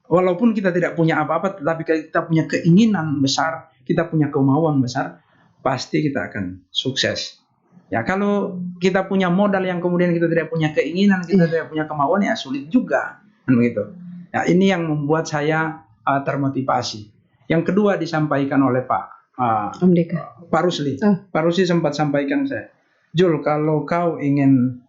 walaupun kita tidak punya apa-apa, tetapi kita punya keinginan besar, kita punya kemauan besar, pasti kita akan sukses. Ya, kalau kita punya modal yang kemudian kita tidak punya keinginan, kita tidak punya kemauan, ya sulit juga, kan begitu. Ya, ini yang membuat saya termotivasi. Yang kedua disampaikan oleh Om Deka. Pak Rusli. Pak Rusli sempat sampaikan saya, Jul, kalau kau ingin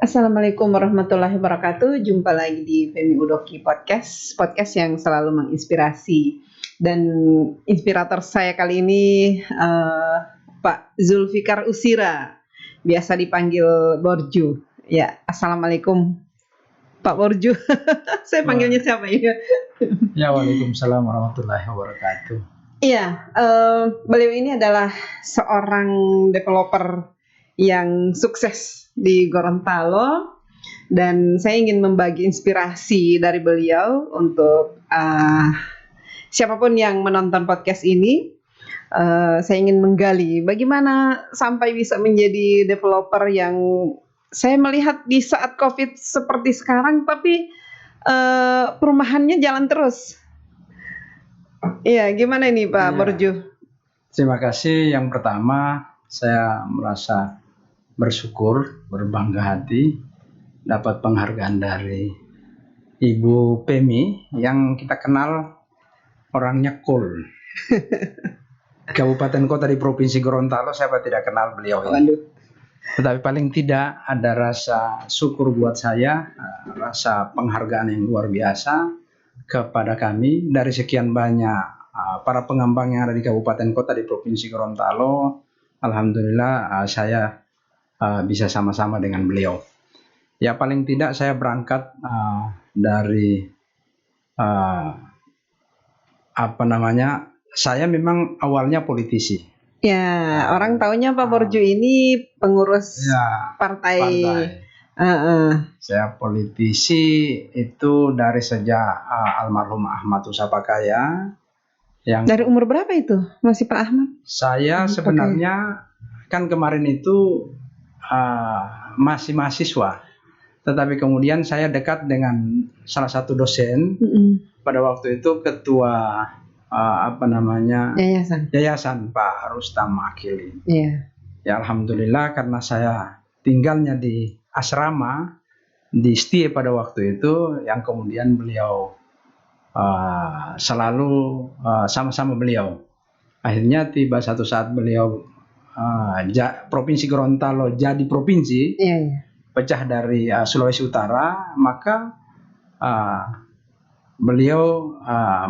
Assalamualaikum warahmatullahi wabarakatuh. Jumpa lagi di Femi Udoki Podcast yang selalu menginspirasi. Dan inspirator saya kali ini Pak Zulfikar Usira, biasa dipanggil Borju. Ya, assalamualaikum Pak Borju. Saya panggilnya siapa ya? Ya, waalaikumsalam warahmatullahi wabarakatuh. Iya, beliau ini adalah seorang developer yang sukses di Gorontalo, dan saya ingin membagi inspirasi dari beliau untuk siapapun yang menonton podcast ini. Saya ingin menggali bagaimana sampai bisa menjadi developer yang saya melihat di saat COVID seperti sekarang, tapi perumahannya jalan terus. Iya, gimana ini Pak Borju? Terima kasih. Yang pertama, saya merasa bersyukur, berbangga hati dapat penghargaan dari Ibu Pemi yang kita kenal orangnya cool. Kabupaten kota di Provinsi Gorontalo, siapa tidak kenal beliau ini. Waduh. Tetapi paling tidak ada rasa syukur buat saya, rasa penghargaan yang luar biasa kepada kami dari sekian banyak para pengembang yang ada di kabupaten kota di Provinsi Gorontalo. Alhamdulillah saya bisa sama-sama dengan beliau. Ya, paling tidak saya berangkat dari saya memang awalnya politisi. Ya, orang taunya Pak Borju ini pengurus partai. Saya politisi itu dari sejak almarhum Ahmad Usapakaya. Dari umur berapa itu masih Pak Ahmad? Saya sebenarnya kan kemarin itu masih mahasiswa, tetapi kemudian saya dekat dengan salah satu dosen. Pada waktu itu ketua yayasan Pak Rustam Akili. Ya, alhamdulillah karena saya tinggalnya di asrama di Setie pada waktu itu, yang kemudian beliau selalu sama-sama beliau. Akhirnya tiba satu saat beliau Provinsi Gorontalo jadi provinsi, pecah dari Sulawesi Utara, maka beliau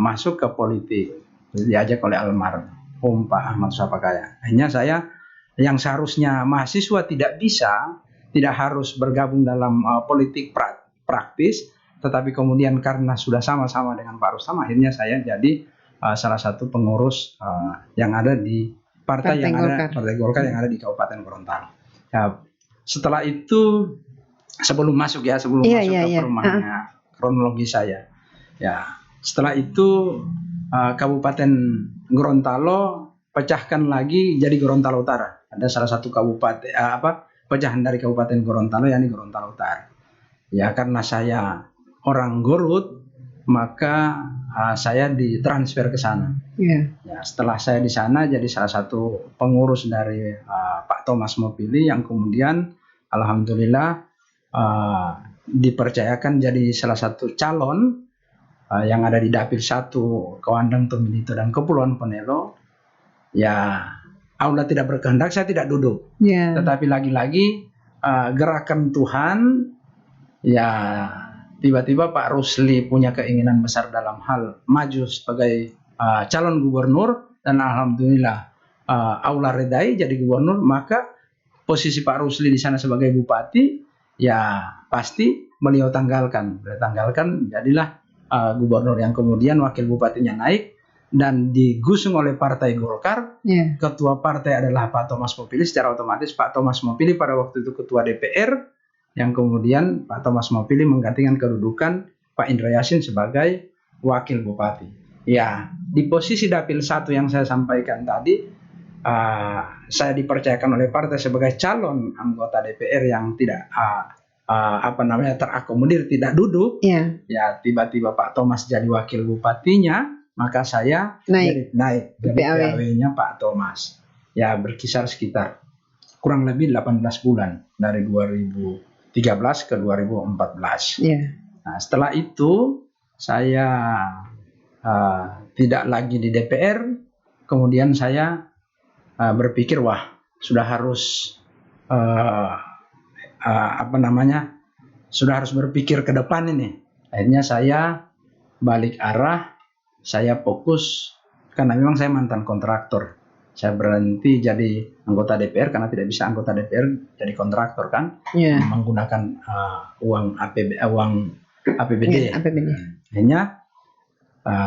masuk ke politik, diajak oleh almarhum Pak Ahmad Usapakaya. Akhirnya saya yang seharusnya mahasiswa tidak harus bergabung dalam politik praktis, tetapi kemudian karena sudah sama-sama dengan Pak Rustam, akhirnya saya jadi salah satu pengurus yang ada di Partai Golkar yang ada di Kabupaten Gorontalo. Ya, setelah itu sebelum masuk ke perumahannya, kronologi saya. Ya, setelah itu Kabupaten Gorontalo pecahkan lagi jadi Gorontalo Utara. Ada salah satu kabupaten pecahan dari Kabupaten Gorontalo, yakni Gorontalo Utara. Ya, karena saya orang Gorut, maka saya ditransfer ke sana. Ya, setelah saya di sana jadi salah satu pengurus dari Pak Thomas Mopili, yang kemudian alhamdulillah dipercayakan jadi salah satu calon yang ada di Dapil 1 Kewandang, Tomilito dan Kepulauan Ponelo. Ya, Allah tidak berkehendak, saya tidak duduk. Tetapi lagi-lagi gerakan Tuhan, ya tiba-tiba Pak Rusli punya keinginan besar dalam hal maju sebagai calon gubernur, dan alhamdulillah Allah redai jadi gubernur. Maka posisi Pak Rusli di sana sebagai bupati, ya pasti beliau tanggalkan, jadilah gubernur, yang kemudian wakil bupatinya naik dan digusung oleh Partai Golkar. Ketua partai adalah Pak Thomas Mopili. Secara otomatis Pak Thomas Mopili pada waktu itu ketua DPR, yang kemudian Pak Thomas Mopili menggantikan kedudukan Pak Indra Yasin sebagai wakil bupati. Ya, di posisi Dapil 1 yang saya sampaikan tadi, saya dipercayakan oleh partai sebagai calon anggota DPR yang tidak terakomodir, tidak duduk, Ya, ya tiba-tiba Pak Thomas jadi wakil bupatinya, maka saya naik naik jadi PAW. PAW-nya Pak Thomas. Ya berkisar sekitar kurang lebih 18 bulan dari 2013 ke 2014. Ya, Nah, setelah itu saya tidak lagi di DPR, kemudian saya berpikir wah sudah harus sudah harus berpikir ke depan ini. Akhirnya saya balik arah, saya fokus karena memang saya mantan kontraktor. Saya berhenti jadi anggota DPR karena tidak bisa anggota DPR jadi kontraktor kan, ya, menggunakan uang APBD. ya, APBD. Akhirnya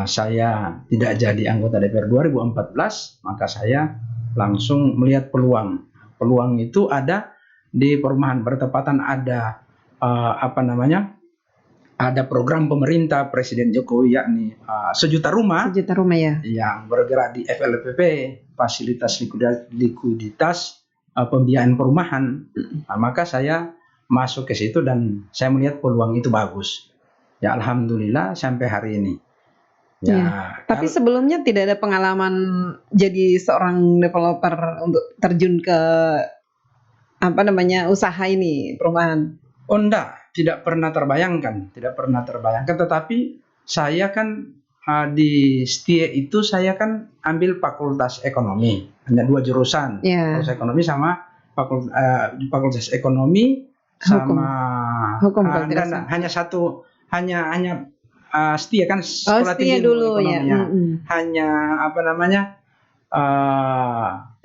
saya tidak jadi anggota DPR 2014, maka saya langsung melihat peluang. Peluang itu ada di perumahan, bertepatan ada ada program pemerintah Presiden Jokowi yakni sejuta rumah Ya. yang bergerak di FLPP, fasilitas likuiditas pembiayaan perumahan. Nah, maka saya masuk ke situ dan saya melihat peluang itu bagus. Ya alhamdulillah sampai hari ini. Ya. Tapi sebelumnya tidak ada pengalaman jadi seorang developer untuk terjun ke usaha ini perumahan. Oh enggak, tidak pernah terbayangkan. Tetapi saya kan di STIE itu saya kan ambil fakultas ekonomi, hanya 2 jurusan, fakultas ekonomi sama fakultas ekonomi sama hukum hanya satu, hanya STIE kan sekolah tinggi dulu ekonomi, ya. Hanya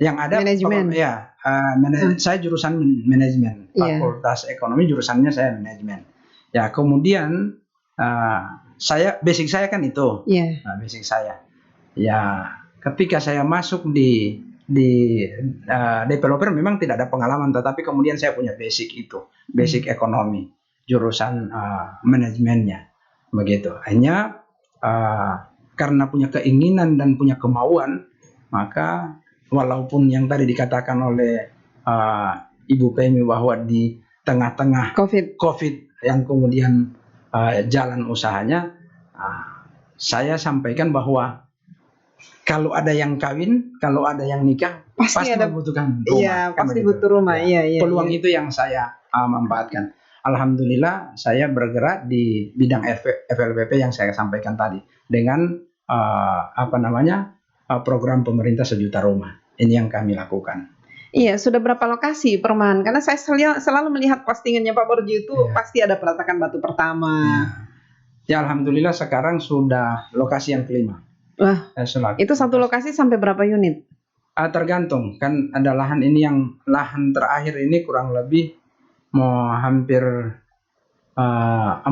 yang ada manajemen. Saya jurusan manajemen, fakultas ekonomi jurusannya saya manajemen. Ya kemudian basic saya kan itu. Nah, basic saya. Ya ketika saya masuk di developer memang tidak ada pengalaman, tetapi kemudian saya punya basic itu, basic ekonomi, jurusan manajemennya, begitu. Hanya karena punya keinginan dan punya kemauan, maka walaupun yang tadi dikatakan oleh Ibu Pemi bahwa di tengah-tengah COVID yang kemudian jalan usahanya, saya sampaikan bahwa kalau ada yang kawin, kalau ada yang nikah, pasti membutuhkan rumah. Iya, pasti butuh rumah. Iya. Peluang itu yang saya manfaatkan. Alhamdulillah saya bergerak di bidang FLPP yang saya sampaikan tadi dengan program pemerintah sejuta rumah. Ini yang kami lakukan. Iya, sudah berapa lokasi perumahan? Karena saya selalu melihat postingannya Pak Borju itu pasti ada peletakan batu pertama. Ya alhamdulillah sekarang sudah lokasi yang kelima. Wah, itu satu lokasi sampai berapa unit? Tergantung, kan ada lahan ini yang lahan terakhir ini kurang lebih mau hampir 40.000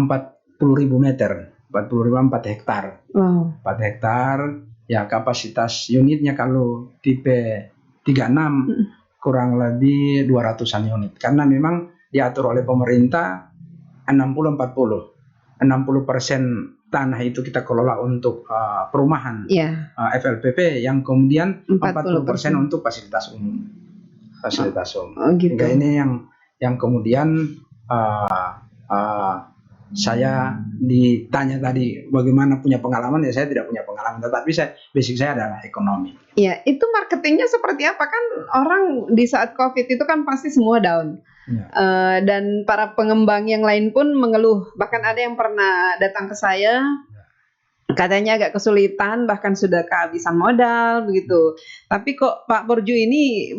meter, 4 hektar. Wow. 4 hektar, ya kapasitas unitnya kalau tipe 36 kurang lebih 200-an unit. Karena memang diatur oleh pemerintah 60-40. 60% tanah itu kita kelola untuk perumahan FLPP, yang kemudian 40% untuk fasilitas umum. Gitu. Hingga ini yang kemudian saya ditanya tadi bagaimana punya pengalaman, ya saya tidak punya pengalaman, tetapi basic saya adalah ekonomi. Iya, itu marketingnya seperti apa? Kan orang di saat COVID itu kan pasti semua down. Dan para pengembang yang lain pun mengeluh. Bahkan ada yang pernah datang ke saya, katanya agak kesulitan, bahkan sudah kehabisan modal begitu. Tapi kok Pak Borju ini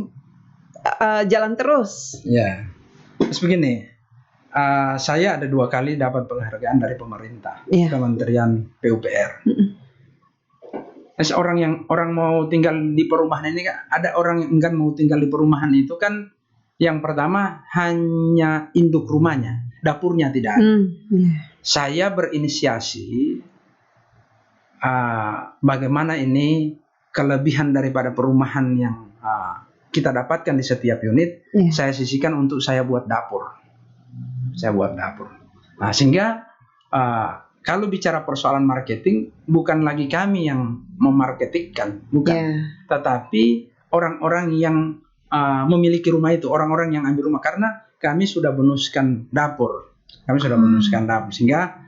jalan terus? Ya, terus begini. Saya ada 2 kali dapat penghargaan dari pemerintah, Kementerian PUPR. Orang mau tinggal di perumahan ini kan, ada orang yang enggan mau tinggal di perumahan itu kan, yang pertama hanya induk rumahnya, dapurnya tidak ada. Saya berinisiasi bagaimana ini kelebihan daripada perumahan yang kita dapatkan di setiap unit, saya sisihkan untuk saya buat dapur. Nah, sehingga kalau bicara persoalan marketing, bukan lagi kami yang memarketingkan, tetapi orang-orang yang memiliki rumah itu, orang-orang yang ambil rumah. Karena kami sudah bonuskan dapur. Sehingga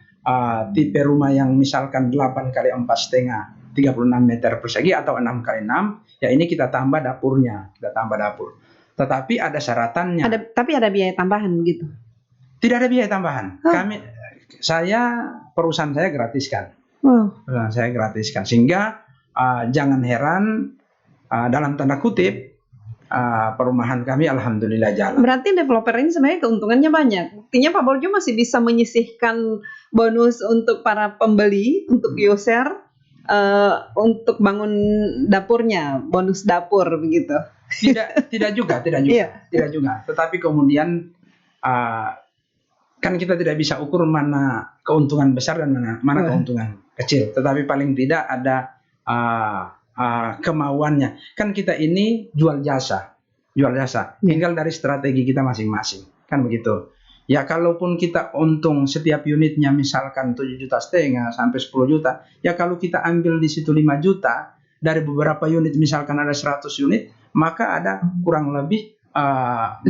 tipe rumah yang misalkan 8 kali 4,5 36 meter persegi atau 6 kali 6, ya ini kita tambah dapur. Tetapi ada syaratannya. Tapi ada biaya tambahan gitu. Tidak ada biaya tambahan. Perusahaan saya gratiskan. Sehingga jangan heran, dalam tanda kutip, perumahan kami alhamdulillah jalan. Berarti developer ini sebenarnya keuntungannya banyak. Buktinya Pak Borjo masih bisa menyisihkan bonus untuk para pembeli, untuk user, untuk bangun dapurnya, bonus dapur begitu. Tidak juga. Tetapi kemudian kan kita tidak bisa ukur mana keuntungan besar dan mana keuntungan kecil. Tetapi paling tidak ada kemauannya. Kan kita ini jual jasa. Tinggal dari strategi kita masing-masing. Kan begitu. Ya kalaupun kita untung setiap unitnya misalkan 7,5 juta sampai 10 juta, ya kalau kita ambil di situ 5 juta dari beberapa unit, misalkan ada 100 unit, maka ada kurang lebih 500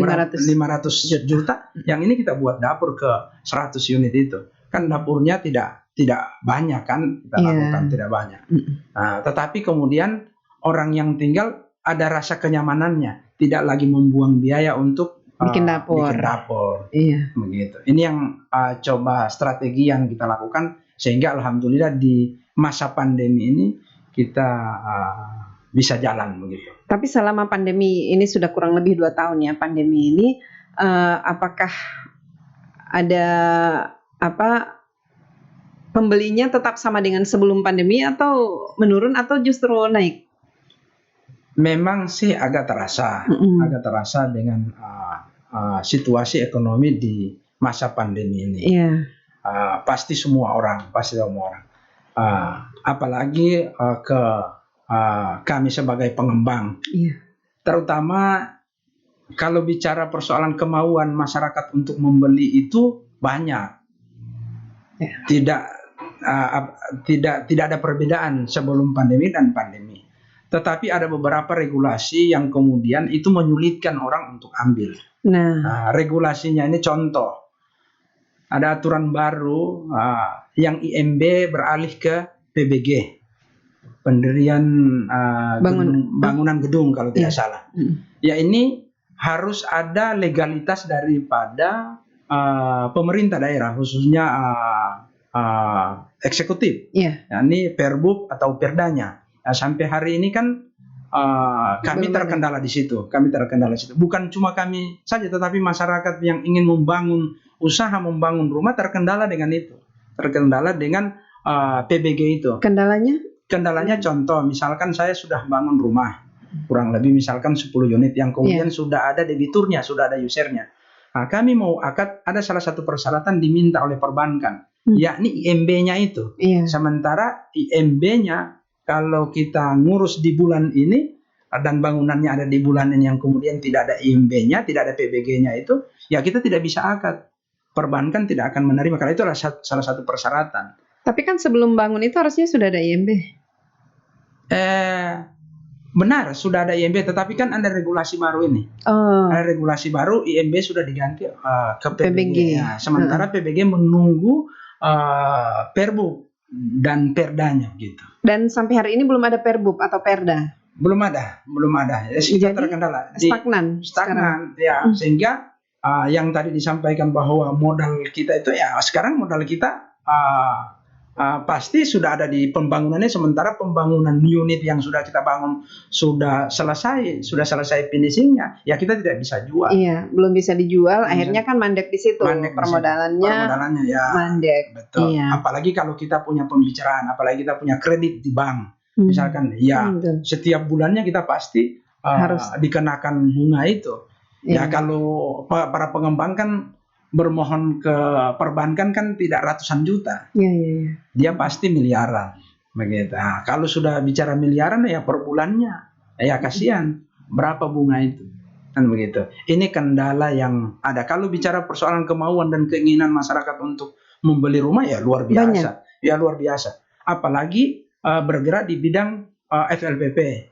juta yang ini kita buat dapur ke 100 unit itu. Kan dapurnya tidak banyak kan, kita lakukan tidak banyak. Tetapi kemudian orang yang tinggal ada rasa kenyamanannya, tidak lagi membuang biaya untuk bikin dapur. Iya. Begitu. Ini yang coba strategi yang kita lakukan, sehingga alhamdulillah di masa pandemi ini kita bisa jalan begitu. Tapi selama pandemi ini sudah kurang lebih 2 tahun ya pandemi ini, apakah ada pembelinya tetap sama dengan sebelum pandemi atau menurun atau justru naik? Memang sih agak terasa dengan situasi ekonomi di masa pandemi ini. Yeah. Pasti semua orang. Apalagi ke kami sebagai pengembang. Yeah. Terutama kalau bicara persoalan kemauan masyarakat untuk membeli itu banyak. Yeah. Tidak ada perbedaan sebelum pandemi dan pandemi. Tetapi ada beberapa regulasi yang kemudian itu menyulitkan orang untuk ambil. Nah, regulasinya ini contoh. Ada aturan baru yang IMB beralih ke PBG. Pendirian bangunan gedung kalau tidak salah. Ya ini harus ada legalitas daripada pemerintah daerah, khususnya eksekutif. Yeah. Ya, ini Perbub atau Perdanya. Nah, sampai hari ini kan kami terkendala di situ. Bukan cuma kami saja, tetapi masyarakat yang ingin membangun usaha, membangun rumah terkendala dengan itu. Terkendala dengan PBG itu. Kendalanya contoh, misalkan saya sudah bangun rumah, kurang lebih misalkan 10 unit yang kemudian sudah ada debiturnya, sudah ada usernya. Nah, kami mau akad, ada salah satu persyaratan diminta oleh perbankan, yakni IMB-nya itu. Sementara IMB-nya kalau kita ngurus di bulan ini dan bangunannya ada di bulan ini yang kemudian tidak ada IMB-nya, tidak ada PBG-nya itu, ya kita tidak bisa akad. Perbankan tidak akan menerima, karena itu adalah salah satu persyaratan. Tapi kan sebelum bangun itu harusnya sudah ada IMB. Benar, sudah ada IMB, tetapi kan ada regulasi baru ini. Ada regulasi baru, IMB sudah diganti ke PBG. Ya, sementara PBG menunggu Perbub dan Perdanya gitu. Dan sampai hari ini belum ada Perbub atau Perda? Belum ada. Ya, kita terkendala. Stagnan. Ya, sehingga yang tadi disampaikan bahwa modal kita itu, ya sekarang modal kita pasti sudah ada di pembangunannya, sementara pembangunan unit yang sudah kita bangun sudah selesai finishingnya, ya kita tidak bisa jual. Iya, belum bisa dijual, akhirnya kan mandek di situ. Permodalannya ya mandek. Betul. Iya. Apalagi kalau kita punya pembicaraan, apalagi kita punya kredit di bank, misalkan, setiap bulannya kita pasti harus dikenakan bunga itu. Ya kalau para pengembang kan bermohon ke perbankan kan tidak ratusan juta. Dia pasti miliaran. Begitu. Nah, kalau sudah bicara miliaran ya per bulannya, ya kasihan berapa bunga itu. Kan begitu. Ini kendala yang ada. Kalau bicara persoalan kemauan dan keinginan masyarakat untuk membeli rumah, ya luar biasa. Ya luar biasa. Apalagi bergerak di bidang FLPP.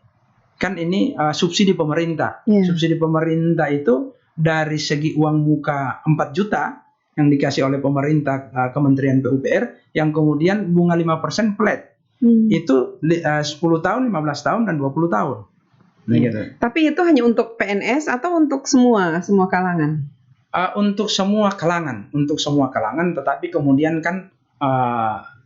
Kan ini subsidi pemerintah. Subsidi pemerintah itu dari segi uang muka 4 juta yang dikasih oleh pemerintah Kementerian PUPR, yang kemudian bunga 5% flat. Itu 10 tahun, 15 tahun, dan 20 tahun. Nah, gitu. Tapi itu hanya untuk PNS atau untuk semua kalangan? Untuk semua kalangan, tetapi kemudian kan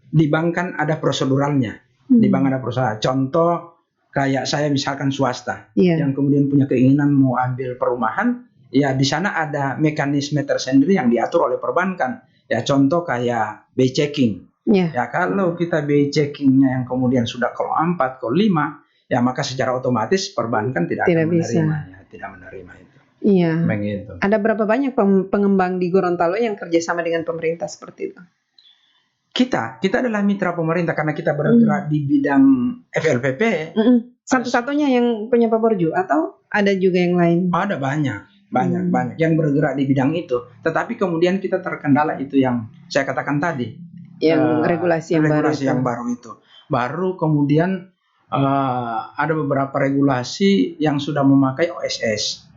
di bank kan ada proseduralnya. Di bank ada prosedur. Contoh kayak saya misalkan swasta, yang kemudian punya keinginan mau ambil perumahan, ya di sana ada mekanisme tersendiri yang diatur oleh perbankan. Ya contoh kayak BI checking. Ya kalau kita BI checkingnya yang kemudian sudah call 4, call 5, ya maka secara otomatis perbankan tidak akan menerima, tidak menerima itu. Iya. Begitu. Ada berapa banyak pengembang di Gorontalo yang kerjasama dengan pemerintah seperti itu? Kita adalah mitra pemerintah karena kita bergerak di bidang FLPP. Satu-satunya yang punya Pak Borju atau ada juga yang lain? Ada banyak yang bergerak di bidang itu. Tetapi kemudian kita terkendala itu yang saya katakan tadi. Yang regulasi yang baru itu. Baru kemudian ada beberapa regulasi yang sudah memakai OSS.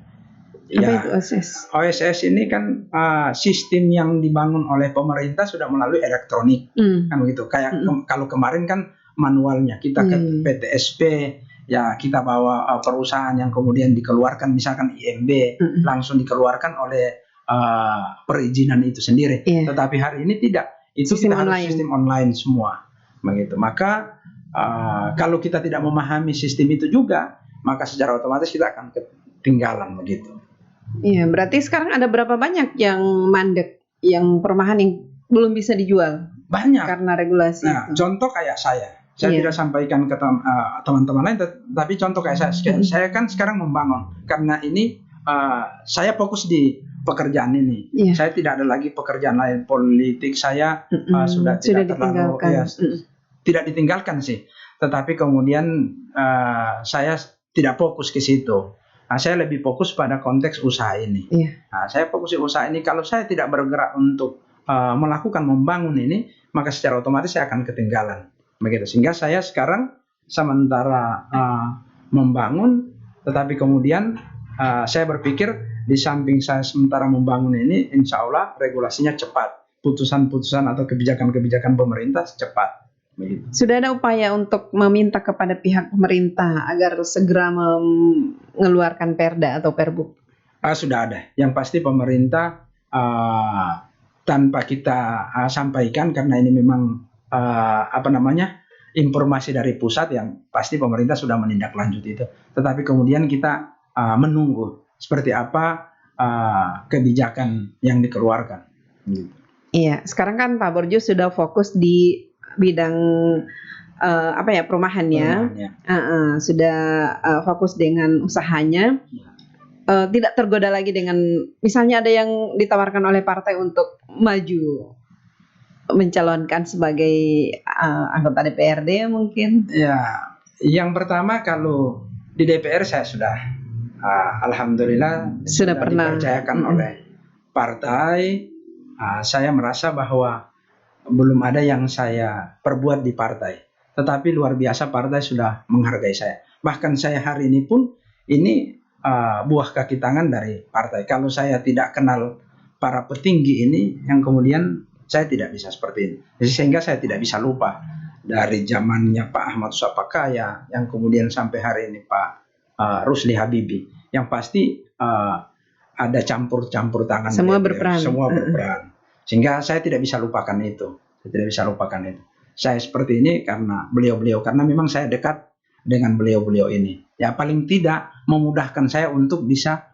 Apa itu OSS? OSS ini kan sistem yang dibangun oleh pemerintah sudah melalui elektronik, kan begitu. Kayak kalau kemarin kan manualnya kita ke PTSP, ya kita bawa perusahaan yang kemudian dikeluarkan misalkan IMB, langsung dikeluarkan oleh perizinan itu sendiri. Tetapi hari ini tidak, itu sistem kita harus sistem online semua, begitu. Maka kalau kita tidak memahami sistem itu juga, maka secara otomatis kita akan ketinggalan begitu. Iya, berarti sekarang ada berapa banyak yang mandek, yang perumahan yang belum bisa dijual? Banyak. Karena regulasi. Nah, contoh kayak saya tidak sampaikan ke teman-teman lain, tapi contoh kayak saya kan sekarang membangun. Karena ini saya fokus di pekerjaan ini. Saya tidak ada lagi pekerjaan lain. Politik saya sudah tidak terlalu, tidak ditinggalkan sih. Tetapi kemudian saya tidak fokus ke situ. Nah, saya lebih fokus pada konteks usaha ini. Nah, saya fokus di usaha ini. Kalau saya tidak bergerak untuk membangun ini, maka secara otomatis saya akan ketinggalan. Begitu. Sehingga saya sekarang sementara membangun, tetapi kemudian saya berpikir di samping saya sementara membangun ini, insya Allah regulasinya cepat. Putusan-putusan atau kebijakan-kebijakan pemerintah cepat. Begitu. Sudah ada upaya untuk meminta kepada pihak pemerintah agar segera mengeluarkan perda atau perbuk? Sudah ada. Yang pasti pemerintah tanpa kita sampaikan, karena ini memang informasi dari pusat, yang pasti pemerintah sudah menindaklanjuti itu. Tetapi kemudian kita menunggu seperti apa kebijakan yang dikeluarkan. Gitu. Iya, sekarang kan Pak Borju sudah fokus di bidang perumahan ya. Sudah fokus dengan usahanya. Tidak tergoda lagi dengan misalnya ada yang ditawarkan oleh partai untuk maju mencalonkan sebagai anggota DPRD mungkin. Ya, yang pertama kalau di DPR saya sudah alhamdulillah sudah pernah dipercayakan oleh partai. Saya merasa bahwa belum ada yang saya perbuat di partai, tetapi luar biasa partai sudah menghargai saya. Bahkan saya hari ini pun ini buah kaki tangan dari partai. Kalau saya tidak kenal para petinggi ini, yang kemudian saya tidak bisa seperti ini. Jadi sehingga saya tidak bisa lupa dari zamannya Pak Ahmad Sapakaya, yang kemudian sampai hari ini Pak Rusli Habibie. Yang pasti ada campur tangan. Semua berperan. Sehingga saya tidak bisa lupakan itu. Saya seperti ini karena beliau-beliau, karena memang saya dekat dengan beliau-beliau ini. Ya paling tidak memudahkan saya untuk bisa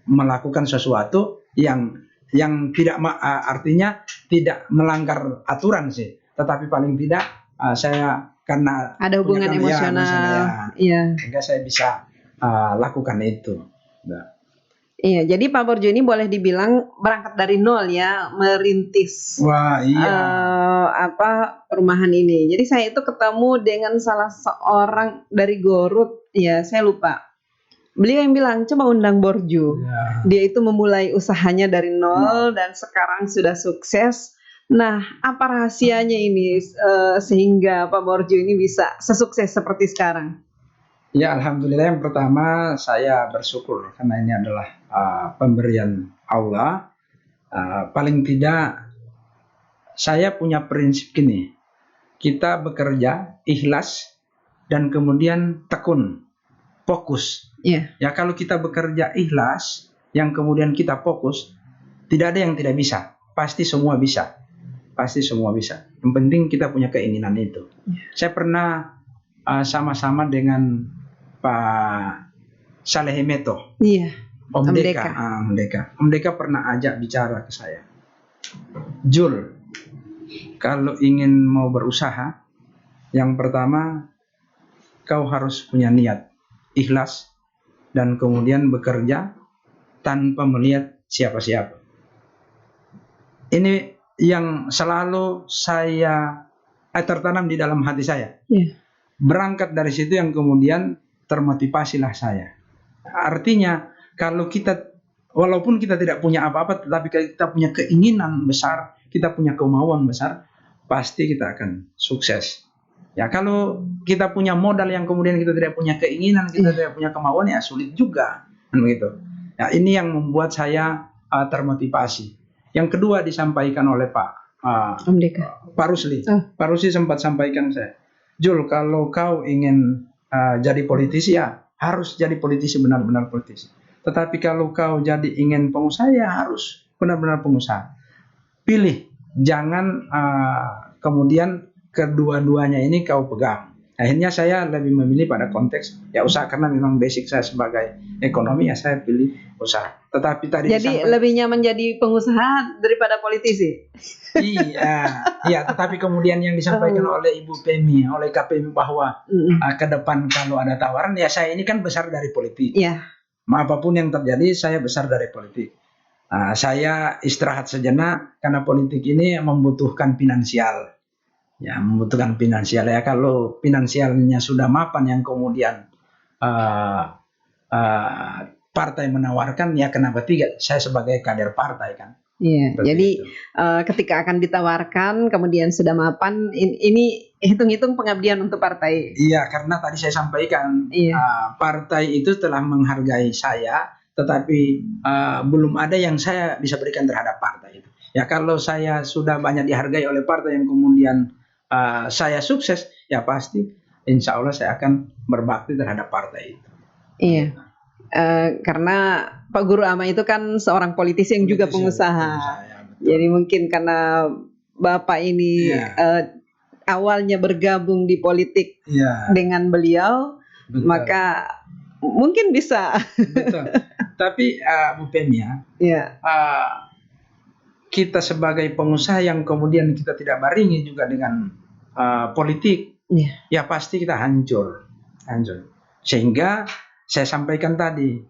melakukan sesuatu yang tidak artinya tidak melanggar aturan sih. Tetapi paling tidak saya karena ada hubungan emosional. Sehingga saya bisa lakukan itu. Nah. Iya, jadi Pak Borju ini boleh dibilang berangkat dari nol ya, merintis perumahan ini. Jadi saya itu ketemu dengan salah seorang dari Garut, ya saya lupa. Beliau yang bilang coba undang Borju. Dia itu memulai usahanya dari nol dan sekarang sudah sukses. Nah, apa rahasianya ini sehingga Pak Borju ini bisa sesukses seperti sekarang? Ya, alhamdulillah yang pertama saya bersyukur karena ini adalah pemberian Allah. Paling tidak saya punya prinsip gini, kita bekerja ikhlas dan kemudian tekun, fokus. Iya. Ya kalau kita bekerja ikhlas, yang kemudian kita fokus, tidak ada yang tidak bisa. Pasti semua bisa. Pasti semua bisa. Yang penting kita punya keinginan itu. Saya pernah sama-sama dengan Pak Saleh Meto, Iya. Om Merdeka. Deka. Om Deka pernah ajak bicara ke saya. Jul, kalau ingin mau berusaha, yang pertama kau harus punya niat, ikhlas, dan kemudian bekerja tanpa melihat siapa-siapa. Ini yang selalu saya tertanam di dalam hati saya. Iya. Berangkat dari situ yang kemudian termotivasilah saya. Artinya kalau kita, walaupun kita tidak punya apa-apa, tetapi kita punya keinginan besar, kita punya kemauan besar, pasti kita akan sukses. Ya kalau kita punya modal yang kemudian kita tidak punya keinginan, kita tidak punya kemauan, ya sulit juga, kan begitu. Ya ini yang membuat saya termotivasi. Yang kedua disampaikan oleh Om Deka. Pak Rusli. Pak Rusli sempat sampaikan saya, Jul, kalau kau ingin jadi politisi, ya harus jadi politisi, benar-benar politisi. Tetapi kalau kau jadi ingin pengusaha, ya harus benar-benar pengusaha. Pilih, jangan kemudian kedua-duanya ini kau pegang. Akhirnya saya lebih memilih pada konteks ya usaha, karena memang basic saya sebagai ekonomi, ya saya pilih usaha. Tetapi tadi Jadi lebih nyaman jadi pengusaha daripada politisi. Iya, tetapi kemudian yang disampaikan oleh Ibu Pemi, oleh KPMI bahwa ke depan kalau ada tawaran, ya saya ini kan besar dari politik. Iya. Apapun yang terjadi, saya besar dari politik. Saya istirahat sejenak karena politik ini membutuhkan finansial. Ya, membutuhkan finansial. Ya kalau finansialnya sudah mapan, yang kemudian partai menawarkan, ya kenapa tidak? Saya sebagai kader partai kan. Iya, jadi ketika akan ditawarkan kemudian sudah mapan, ini hitung-hitung pengabdian untuk partai. Iya, karena tadi saya sampaikan partai itu telah menghargai saya, tetapi belum ada yang saya bisa berikan terhadap partai itu. Ya kalau saya sudah banyak dihargai oleh partai yang kemudian saya sukses, ya pasti insya Allah saya akan berbakti terhadap partai itu. Iya. Karena Pak Guru Ama itu kan seorang politisi yang juga pengusaha. Ya, jadi mungkin karena Bapak ini awalnya bergabung di politik dengan beliau, maka mungkin bisa. Betul. Tapi Bu Penia, kita sebagai pengusaha yang kemudian kita tidak baringi juga dengan politik, ya pasti kita hancur. Sehingga saya sampaikan tadi,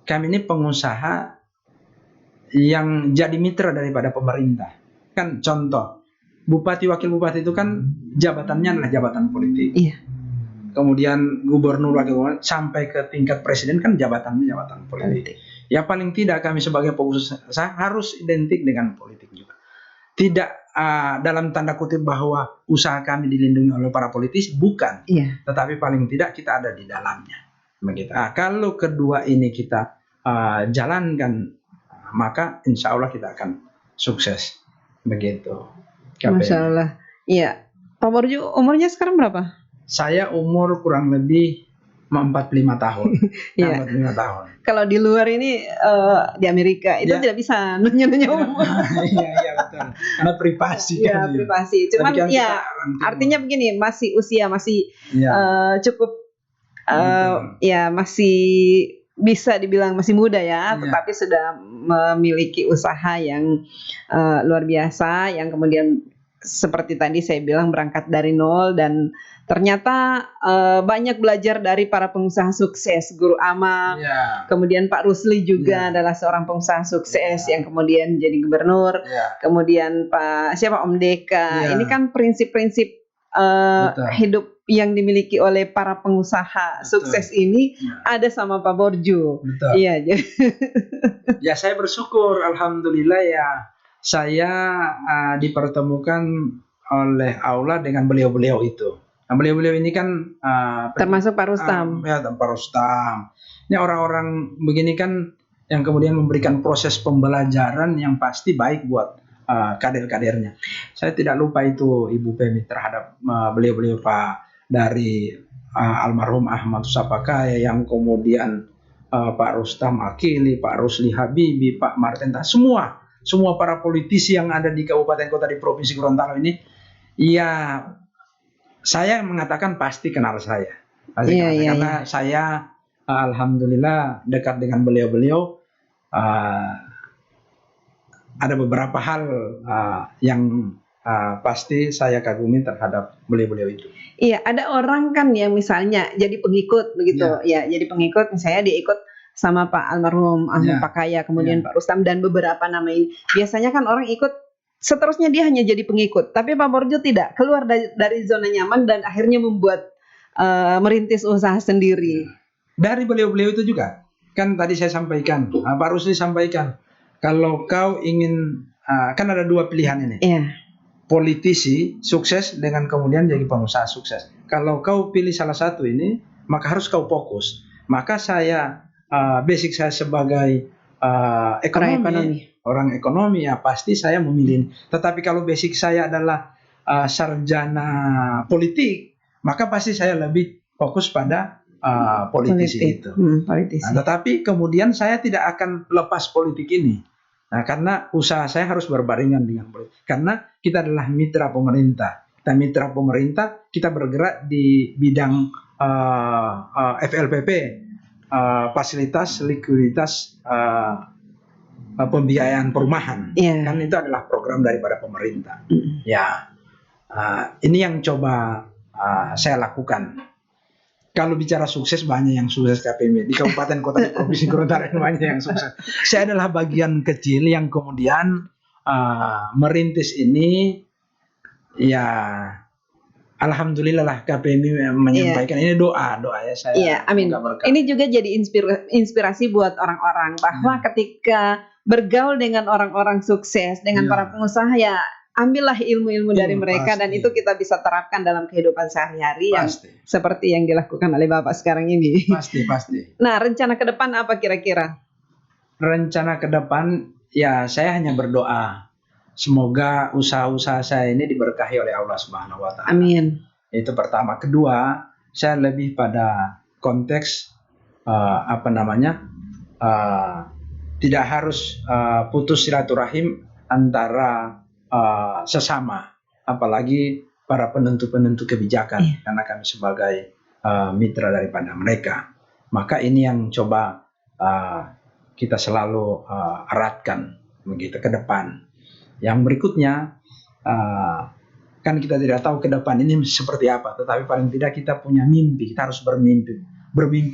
kami ini pengusaha yang jadi mitra daripada pemerintah. Kan contoh, bupati, wakil bupati itu kan jabatannya adalah jabatan politik. Iya. Kemudian gubernur, wakil gubernur, sampai ke tingkat presiden kan jabatannya jabatan politik. Ya paling tidak kami sebagai pengusaha harus identik dengan politik juga. Tidak dalam tanda kutip bahwa usaha kami dilindungi oleh para politisi, bukan. Iya. Tetapi paling tidak kita ada di dalamnya. Begitu. Kalau kedua ini kita jalankan, maka insya Allah kita akan sukses. Begitu. Masya Allah. Iya. Pak Borju umurnya sekarang berapa? Saya umur kurang lebih 45 tahun. 45 tahun. Kalau di luar ini di Amerika itu tidak bisa nanya-nanya umur. Iya betul. Karena privasi. Iya, privasi. Cuman kan ya artinya begini, masih usia masih cukup ya masih bisa dibilang masih muda ya, tetapi sudah memiliki usaha yang luar biasa, yang kemudian seperti tadi saya bilang berangkat dari nol, dan ternyata banyak belajar dari para pengusaha sukses. Guru Ama, kemudian Pak Rusli juga adalah seorang pengusaha sukses yang kemudian jadi gubernur, kemudian Om Deka. Ini kan prinsip-prinsip hidup yang dimiliki oleh para pengusaha sukses ini ada sama Pak Borju. Iya. Ya saya bersyukur, alhamdulillah ya saya dipertemukan oleh Allah dengan beliau-beliau itu. Nah, beliau-beliau ini kan Termasuk Pak Rustam. ya, Pak Rustam. Ini orang-orang begini kan yang kemudian memberikan proses pembelajaran yang pasti baik buat kader-kadernya. Saya tidak lupa itu Ibu Pemi terhadap beliau-beliau Pak dari almarhum Ahmad Sapakaya, yang kemudian Pak Rustam Akili, Pak Rusli Habibi, Pak Martin, semua para politisi yang ada di kabupaten kota di Provinsi Gorontalo ini, ya saya mengatakan pasti kenal saya. Karena saya alhamdulillah dekat dengan beliau-beliau. Ada beberapa hal yang pasti saya kagumi terhadap beliau-beliau itu. Iya, ada orang kan yang misalnya jadi pengikut begitu, ya jadi pengikut, misalnya dia ikut sama Pak almarhum Ahmad Pakaya, kemudian Pak Rustam dan beberapa nama ini. Biasanya kan orang ikut, seterusnya dia hanya jadi pengikut. Tapi Pak Borjo tidak, keluar dari zona nyaman dan akhirnya membuat merintis usaha sendiri. Dari beliau-beliau itu juga, kan tadi saya sampaikan, Pak Rusli sampaikan, kalau kau ingin, kan ada dua pilihan ini. Politisi sukses dengan kemudian jadi pengusaha sukses. Kalau kau pilih salah satu ini, maka harus kau fokus. Maka saya, basic saya sebagai orang ekonomi, ya pasti saya memilih. Tetapi kalau basic saya adalah sarjana politik, maka pasti saya lebih fokus pada politisi itu. Nah, tetapi kemudian saya tidak akan lepas politik ini. Nah, karena usaha saya harus berbarengan dengan politik. Karena kita adalah mitra pemerintah. Dan mitra pemerintah, kita bergerak di bidang FLPP, fasilitas likuiditas pembiayaan perumahan. Kan itu adalah program daripada pemerintah. Ya, ini yang coba saya lakukan. Kalau bicara sukses, banyak yang sukses KPM di kabupaten kota di Provinsi Gorontalo, banyak yang sukses. Saya adalah bagian kecil yang kemudian merintis ini. Ya, alhamdulillah lah KPM menyampaikan ini doa ya saya. Iya, amin. Ini juga jadi inspirasi buat orang-orang bahwa ketika bergaul dengan orang-orang sukses, dengan para pengusaha, ya ambillah ilmu-ilmu dari mereka, dan itu kita bisa terapkan dalam kehidupan sehari-hari yang seperti yang dilakukan oleh Bapak sekarang ini. Pasti. Nah, rencana ke depan apa kira-kira? Rencana ke depan, ya saya hanya berdoa semoga usaha-usaha saya ini diberkahi oleh Allah Subhanahu wa taala. Amin. Itu pertama. Kedua, saya lebih pada konteks tidak harus putus silaturahim antara sesama, apalagi para penentu-penentu kebijakan, karena kami sebagai mitra daripada mereka. Maka ini yang coba kita selalu eratkan begitu ke depan. Yang berikutnya, kan kita tidak tahu ke depan ini seperti apa, tetapi paling tidak kita punya mimpi, kita harus bermimpi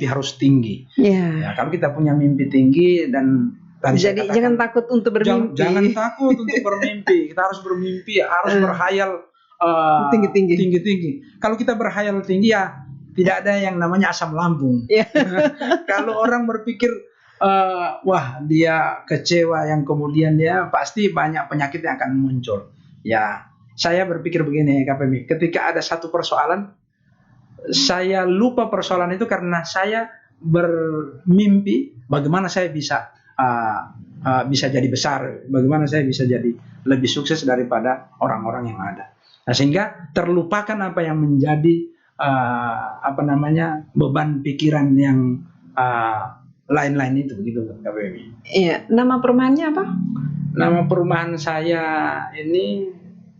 harus tinggi. Ya, kalau kita punya mimpi tinggi, dan jadi jangan takut untuk bermimpi. Jangan takut untuk bermimpi. Kita harus bermimpi, harus berhayal tinggi-tinggi. Kalau kita berhayal tinggi, ya tidak ada yang namanya asam lambung. Kalau orang berpikir wah dia kecewa, yang kemudian dia pasti banyak penyakit yang akan muncul. Ya, saya berpikir begini KPM, ketika ada satu persoalan, saya lupa persoalan itu karena saya bermimpi bagaimana saya bisa jadi besar, bagaimana saya bisa jadi lebih sukses daripada orang-orang yang ada. Nah, sehingga terlupakan apa yang menjadi beban pikiran yang lain-lain itu, begitu KPM. Iya, nama perumahannya apa? Nama perumahan saya ini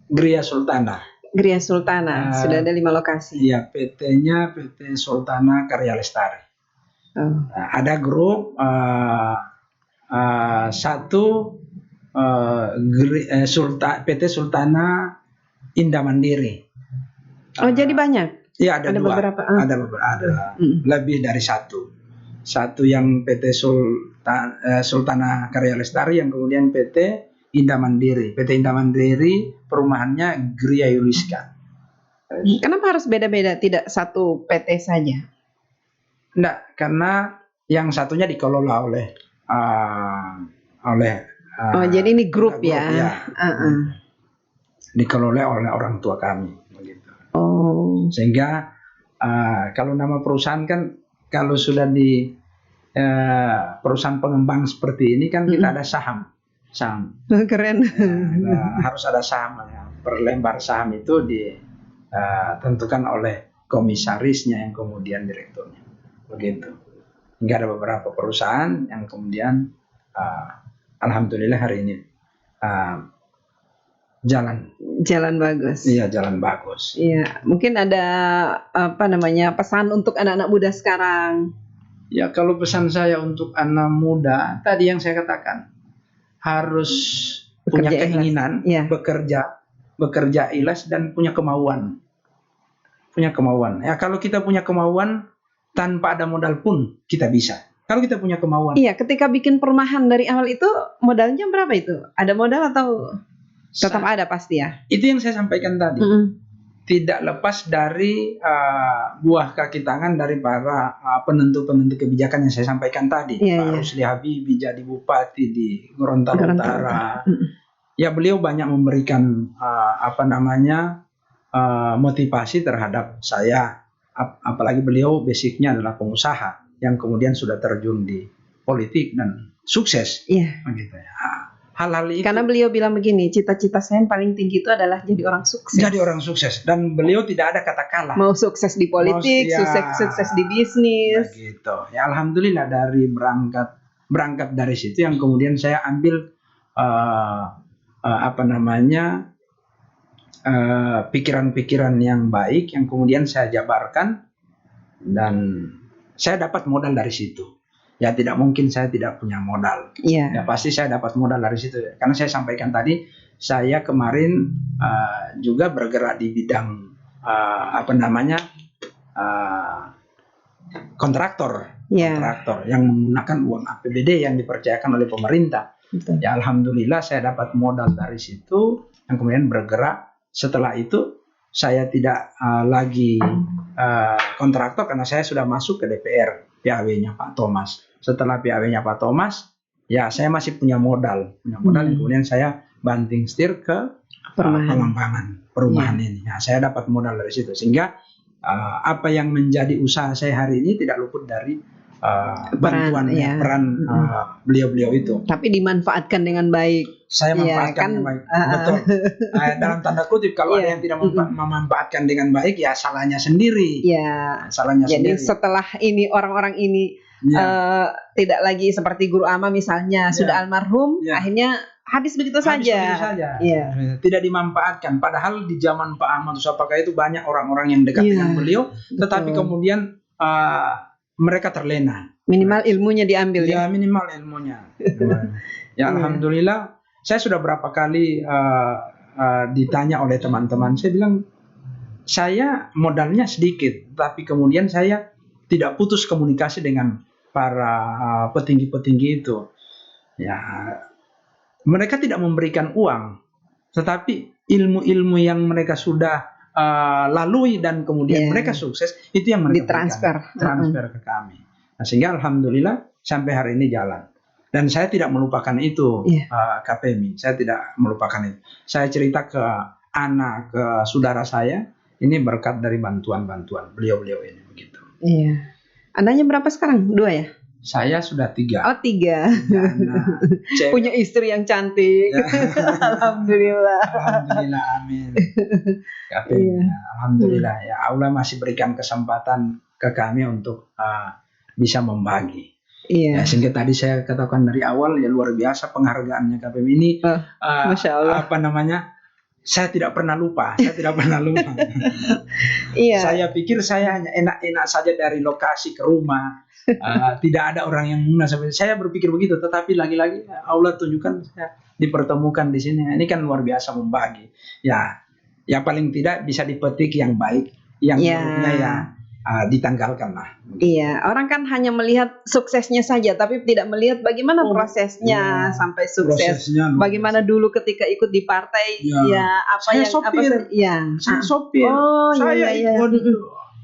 Gria Sultana. Gria Sultana, sudah ada 5 lokasi. Iya, PT-nya PT Sultana Karya Lestari. Nah, ada grup PT Sultana Indah Mandiri. Jadi banyak? Iya, ada dua. Beberapa. Ada lebih dari satu. Satu yang PT Sultana Karya Lestari, yang kemudian PT Indah Mandiri. PT Indah Mandiri perumahannya Gria Yuliska. Kenapa harus beda-beda, tidak satu PT saja? Enggak, karena yang satunya dikelola oleh jadi ini grup ya. Dikelola oleh orang tua kami, begitu. Oh. Sehingga kalau nama perusahaan kan, kalau sudah di perusahaan pengembang seperti ini kan kita ada saham. Keren. Harus ada saham. Per lembar saham itu ditentukan oleh komisarisnya yang kemudian direkturnya. Begitu. Hingga ada beberapa perusahaan yang kemudian alhamdulillah hari ini jalan bagus. Iya, jalan bagus. Iya, mungkin ada pesan untuk anak-anak muda sekarang. Ya, kalau pesan saya untuk anak muda tadi yang saya katakan, harus punya keinginan, bekerja ikhlas dan punya kemauan. Ya, kalau kita punya kemauan tanpa ada modal pun kita bisa. Kalau kita punya kemauan. Iya, ketika bikin perumahan dari awal itu modalnya berapa itu? Ada modal atau tetap ada pasti ya? Itu yang saya sampaikan tadi. Tidak lepas dari buah kaki tangan dari para penentu-penentu kebijakan yang saya sampaikan tadi. Pak Rusli Habibie jadi bupati di Gorontalo Utara. Ya, beliau banyak memberikan motivasi terhadap saya. Apalagi beliau basicnya adalah pengusaha yang kemudian sudah terjun di politik dan sukses. Iya. Begitu ya. Hal-hal itu. Karena beliau bilang begini, cita-cita saya yang paling tinggi itu adalah jadi orang sukses. Jadi orang sukses, dan beliau tidak ada kata kalah. Mau sukses di politik, sukses di bisnis. Begitu. Ya, alhamdulillah dari berangkat dari situ yang kemudian saya ambil pikiran-pikiran yang baik yang kemudian saya jabarkan, dan saya dapat modal dari situ. Ya, tidak mungkin saya tidak punya modal. Ya, pasti saya dapat modal dari situ. Karena saya sampaikan tadi, saya kemarin juga bergerak di bidang kontraktor yang menggunakan uang APBD yang dipercayakan oleh pemerintah. Betul. Ya, alhamdulillah saya dapat modal dari situ yang kemudian bergerak. Setelah itu saya tidak lagi kontraktor karena saya sudah masuk ke DPR. PAW-nya Pak Thomas. Setelah PAW-nya Pak Thomas, ya saya masih punya modal yang kemudian saya banting setir ke pengembangan perumahan ini. Nah, saya dapat modal dari situ, sehingga apa yang menjadi usaha saya hari ini tidak luput dari peran beliau-beliau itu. Tapi dimanfaatkan dengan baik. Saya manfaatkan dengan baik. Betul. Dalam tanda kutip, kalau ada yang tidak memanfaatkan dengan baik, ya salahnya sendiri. Salahnya Jadi sendiri. setelah ini orang-orang ini tidak lagi seperti Guru Ama misalnya sudah almarhum, akhirnya habis begitu saja. Tidak dimanfaatkan. Padahal di zaman Pak Ahmad Usapaka itu banyak orang-orang yang dekat dengan beliau, tetapi kemudian mereka terlena. Minimal ilmunya diambil. Ya, minimal ilmunya. Ya, alhamdulillah. Saya sudah berapa kali ditanya oleh teman-teman. Saya bilang, saya modalnya sedikit, tapi kemudian saya tidak putus komunikasi dengan para petinggi-petinggi itu. Ya, mereka tidak memberikan uang, tetapi ilmu-ilmu yang mereka sudah lalui dan kemudian mereka sukses, itu yang mereka transfer ke kami. Nah, sehingga alhamdulillah sampai hari ini jalan. Dan saya tidak melupakan itu, KPMI. Saya tidak melupakan itu. Saya cerita ke anak, ke saudara saya, ini berkat dari bantuan-bantuan beliau-beliau ini, begitu. Iya. Anaknya berapa sekarang? 2 ya? Saya sudah 3. Oh, 3. Punya istri yang cantik. Alhamdulillah. Alhamdulillah, amin. Alhamdulillah, ya Allah masih berikan kesempatan ke kami untuk bisa membagi. Ya, sehingga tadi saya katakan dari awal, ya luar biasa penghargaannya KPMI ini. Masya Allah. Saya tidak pernah lupa. Saya pikir saya hanya enak-enak saja dari lokasi ke rumah. Tidak ada orang yang munafik. Saya berpikir begitu, tetapi lagi-lagi Allah tunjukkan saya dipertemukan di sini. Ini kan luar biasa membagi. Ya paling tidak bisa dipetik yang baik, yang buruknya ditanggalkan lah. Iya, orang kan hanya melihat suksesnya saja, tapi tidak melihat bagaimana prosesnya sampai sukses. Bagaimana dulu ketika ikut di partai, saya sopir. Saya ikut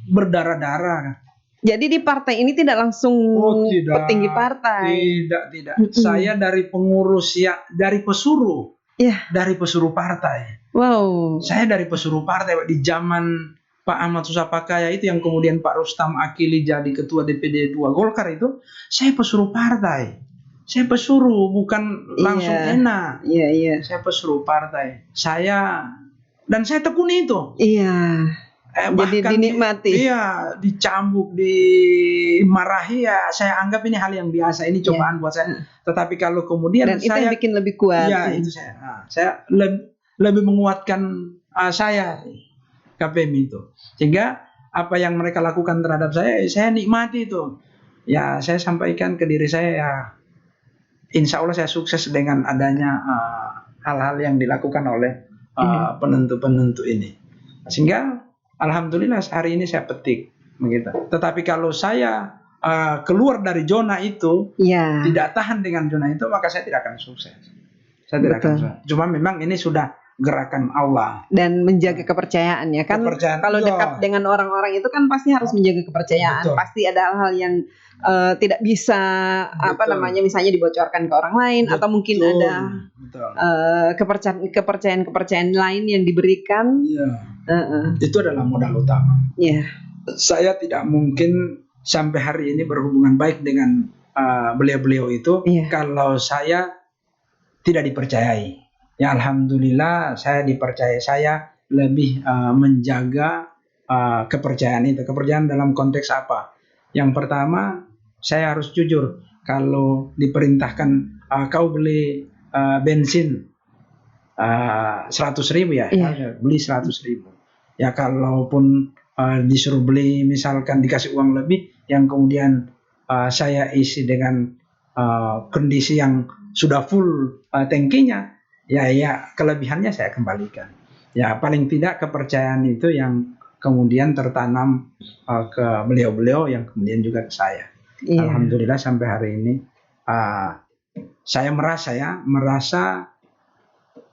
berdarah-darah. Jadi di partai ini tidak langsung petinggi partai. Tidak. Saya dari pengurus, dari pesuruh. Dari pesuruh partai. Wow. Saya dari pesuruh partai di zaman Pak Ahmad Susapakaya itu, yang kemudian Pak Rustam Akili jadi ketua DPD 2 Golkar itu, saya pesuruh partai. Saya pesuruh, bukan langsung Iya. enak. Iya. Saya pesuruh partai. Dan saya tekuni itu. Iya. Jadi Bahkan dinikmati. Iya, dicambuk, dimarahi, ya saya anggap ini hal yang biasa, ini cobaan buat saya. Tetapi kalau kemudian Dan itu yang saya bikin lebih kuat. Iya, itu saya lebih menguatkan saya KPM itu. Sehingga apa yang mereka lakukan terhadap saya nikmati itu. Ya, saya sampaikan ke diri saya, ya insya Allah saya sukses dengan adanya hal-hal yang dilakukan oleh penentu-penentu ini. Sehingga alhamdulillah hari ini saya petik begitu. Tetapi kalau saya keluar dari zona itu, tidak tahan dengan zona itu, maka saya tidak akan sukses. Saya tidak akan sukses. Cuma memang ini sudah gerakan Allah dan menjaga kepercayaan, ya kan. Kalau dekat dengan orang-orang itu kan pasti harus menjaga kepercayaan. Betul. Pasti ada hal-hal yang tidak bisa misalnya dibocorkan ke orang lain. Betul. Atau mungkin ada kepercayaan lain yang diberikan. Itu adalah modal utama. Saya tidak mungkin sampai hari ini berhubungan baik dengan beliau-beliau itu kalau saya tidak dipercayai. Ya alhamdulillah saya dipercaya, saya lebih menjaga kepercayaan itu. Kepercayaan dalam konteks apa? Yang pertama, saya harus jujur. Kalau diperintahkan kau beli bensin 100.000 ya, beli 100.000. Ya kalaupun disuruh beli, misalkan dikasih uang lebih, yang kemudian saya isi dengan kondisi yang sudah full tangkinya, ya kelebihannya saya kembalikan. Ya paling tidak kepercayaan itu yang kemudian tertanam ke beliau-beliau, yang kemudian juga ke saya. Alhamdulillah sampai hari ini saya merasa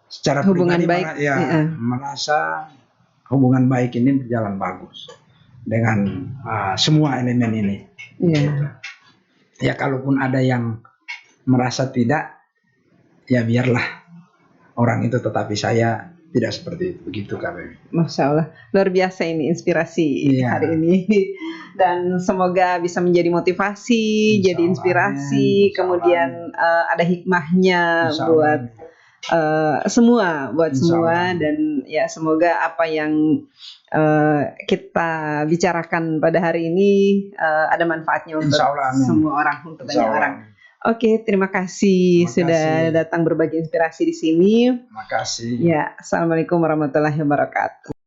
secara hubungan pribadi baik, merasa hubungan baik ini berjalan bagus dengan semua elemen ini. Ya kalaupun ada yang merasa tidak, ya biarlah orang itu, tetapi saya tidak seperti itu. Begitu KPM. Masya Allah, luar biasa ini inspirasi hari ini. Dan semoga bisa menjadi motivasi, jadi inspirasi, kemudian ada hikmahnya buat semua, dan ya semoga apa yang kita bicarakan pada hari ini ada manfaatnya untuk semua orang, untuk banyak orang. Oke, terima kasih sudah datang berbagi inspirasi di sini. Terima kasih. Ya, assalamualaikum warahmatullahi wabarakatuh.